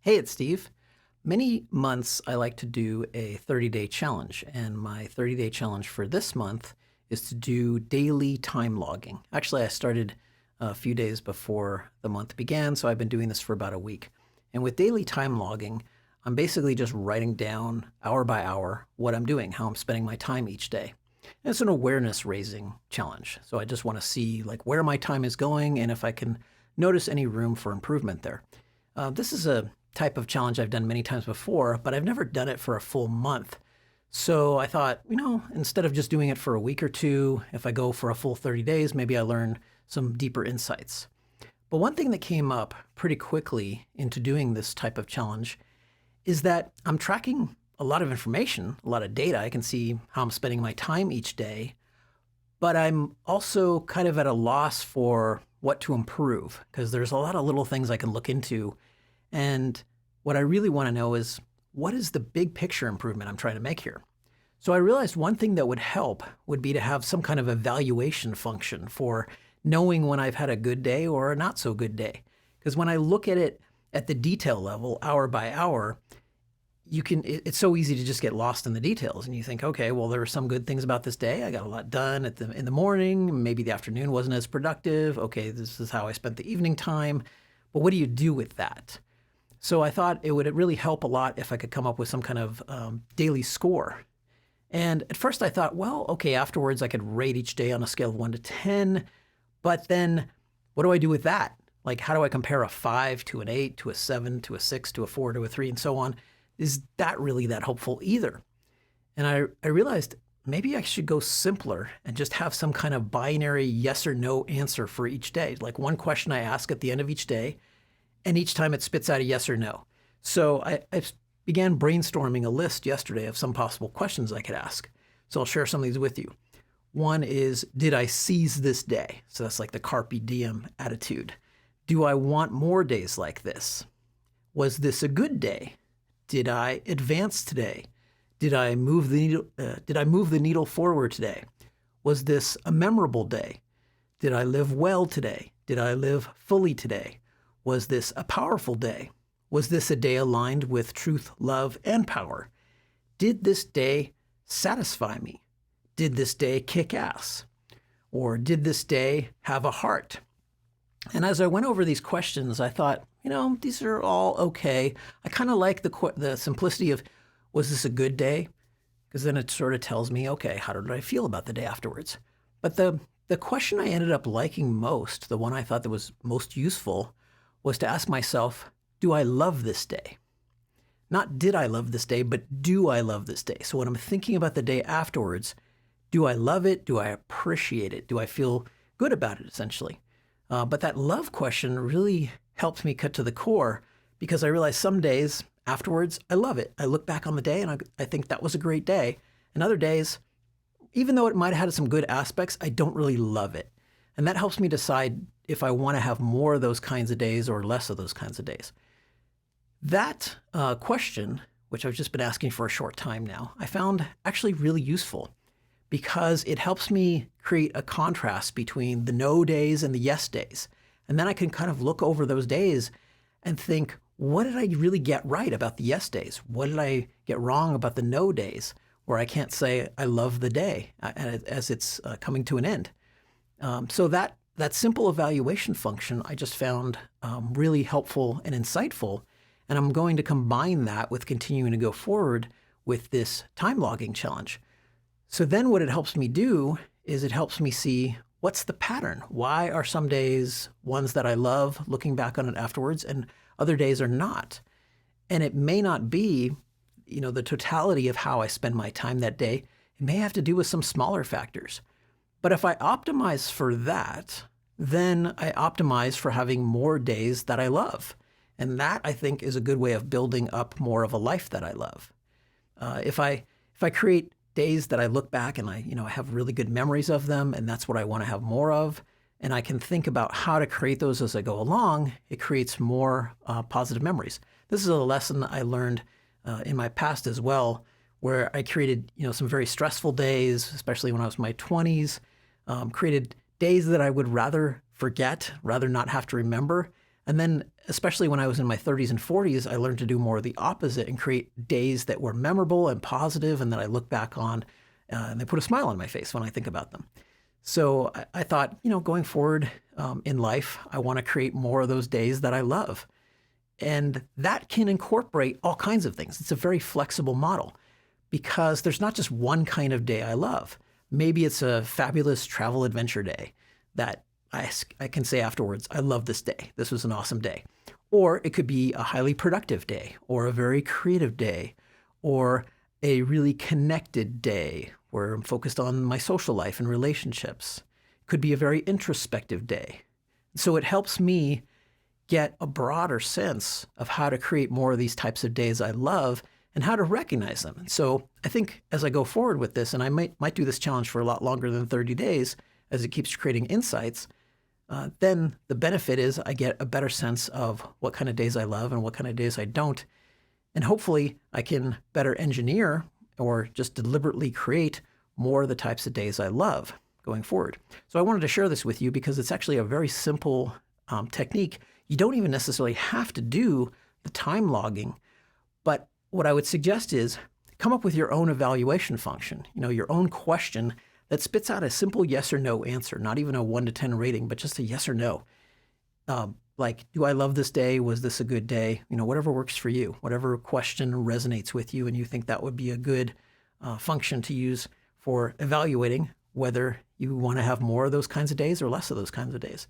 Hey, it's Steve. Many months I like to do a 30-day challenge, and my 30-day challenge for this month is to do daily time logging. Actually, I started a few days before the month began, so I've been doing this for about a week. And with daily time logging, I'm basically just writing down hour by hour what I'm doing, how I'm spending my time each day. And it's an awareness raising challenge. So I just want to see where my time is going and if I can notice any room for improvement there. This is a type of challenge I've done many times before, but I've never done it for a full month. So I thought, instead of just doing it for a week or two, if I go for a full 30 days, maybe I learn some deeper insights. But one thing that came up pretty quickly into doing this type of challenge is that I'm tracking a lot of information, a lot of data. I can see how I'm spending my time each day, but I'm also kind of at a loss for what to improve because there's a lot of little things I can look into. And what I really want to know is, what is the big picture improvement I'm trying to make here? So I realized one thing that would help would be to have some kind of evaluation function for knowing when I've had a good day or a not so good day. Because when I look at it at the detail level, hour by hour, it's so easy to just get lost in the details. And you think, okay, well, there were some good things about this day. I got a lot done in the morning. Maybe the afternoon wasn't as productive. Okay, this is how I spent the evening time. But what do you do with that? So I thought it would really help a lot if I could come up with some kind of daily score. And at first I thought, well, okay, afterwards I could rate each day on a scale of 1 to 10. But then what do I do with that? How do I compare a 5 to an 8 to a 7 to a 6 to a 4 to a 3 and so on? Is that really that helpful either? And I realized maybe I should go simpler and just have some kind of binary yes or no answer for each day. Like one question I ask at the end of each day, and each time it spits out a yes or no. So I began brainstorming a list yesterday of some possible questions I could ask. So I'll share some of these with you. One is, did I seize this day? So that's like the carpe diem attitude. Do I want more days like this? Was this a good day? Did I advance today? Did I move the needle forward today? Was this a memorable day? Did I live well today? Did I live fully today? Was this a powerful day? Was this a day aligned with truth, love, and power? Did this day satisfy me? Did this day kick ass? Or did this day have a heart? And as I went over these questions, I thought, these are all okay. I kind of like the simplicity of, was this a good day? Because then it sort of tells me, okay, how did I feel about the day afterwards? But the question I ended up liking most, the one I thought that was most useful, was to ask myself, do I love this day? Not did I love this day, but do I love this day? So when I'm thinking about the day afterwards, do I love it? Do I appreciate it? Do I feel good about it, essentially? But that love question really helped me cut to the core because I realized some days afterwards, I love it. I look back on the day and I think that was a great day. And other days, even though it might have had some good aspects, I don't really love it. And that helps me decide if I want to have more of those kinds of days or less of those kinds of days. That question, which I've just been asking for a short time now, I found actually really useful because it helps me create a contrast between the no days and the yes days. And then I can kind of look over those days and think, what did I really get right about the yes days? What did I get wrong about the no days where I can't say I love the day as it's coming to an end? So that simple evaluation function I just found really helpful and insightful. And I'm going to combine that with continuing to go forward with this time logging challenge. So then what it helps me do is it helps me see what's the pattern. Why are some days ones that I love looking back on it afterwards and other days are not? And it may not be, the totality of how I spend my time that day. It may have to do with some smaller factors. But if I optimize for that, then I optimize for having more days that I love. And that, I think, is a good way of building up more of a life that I love. If I create days that I look back and I have really good memories of them, and that's what I want to have more of, and I can think about how to create those as I go along, it creates more positive memories. This is a lesson I learned in my past as well, where I created some very stressful days, especially when I was in my 20s, created days that I would rather forget, rather not have to remember. And then, especially when I was in my 30s and 40s, I learned to do more of the opposite and create days that were memorable and positive and that I look back on and they put a smile on my face when I think about them. So I thought, going forward in life, I want to create more of those days that I love. And that can incorporate all kinds of things. It's a very flexible model because there's not just one kind of day I love. Maybe it's a fabulous travel adventure day that I can say afterwards, I love this day. This was an awesome day. Or it could be a highly productive day or a very creative day or a really connected day where I'm focused on my social life and relationships. It could be a very introspective day. So it helps me get a broader sense of how to create more of these types of days I love and how to recognize them. And so I think as I go forward with this, and I might do this challenge for a lot longer than 30 days as it keeps creating insights, then the benefit is I get a better sense of what kind of days I love and what kind of days I don't. And hopefully I can better engineer or just deliberately create more of the types of days I love going forward. So I wanted to share this with you because it's actually a very simple technique. You don't even necessarily have to do the time logging, but what I would suggest is come up with your own evaluation function, your own question that spits out a simple yes or no answer, not even a 1 to 10 rating, but just a yes or no. Like, do I love this day? Was this a good day? Whatever works for you, whatever question resonates with you and you think that would be a good function to use for evaluating whether you want to have more of those kinds of days or less of those kinds of days.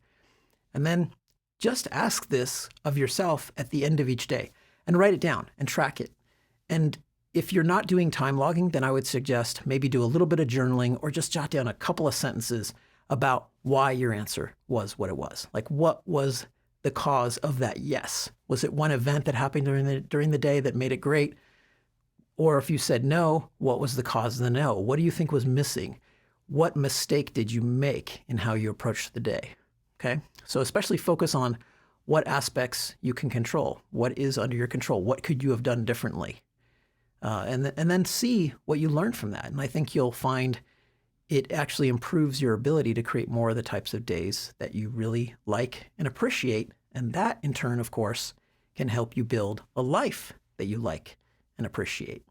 And then just ask this of yourself at the end of each day and write it down and track it. And if you're not doing time logging, then I would suggest maybe do a little bit of journaling or just jot down a couple of sentences about why your answer was what it was. Like, what was the cause of that yes? Was it one event that happened during the day that made it great? Or if you said no, what was the cause of the no? What do you think was missing? What mistake did you make in how you approached the day? Okay, so especially focus on what aspects you can control. What is under your control? What could you have done differently? And then see what you learned from that. And I think you'll find it actually improves your ability to create more of the types of days that you really like and appreciate. And that in turn, of course, can help you build a life that you like and appreciate.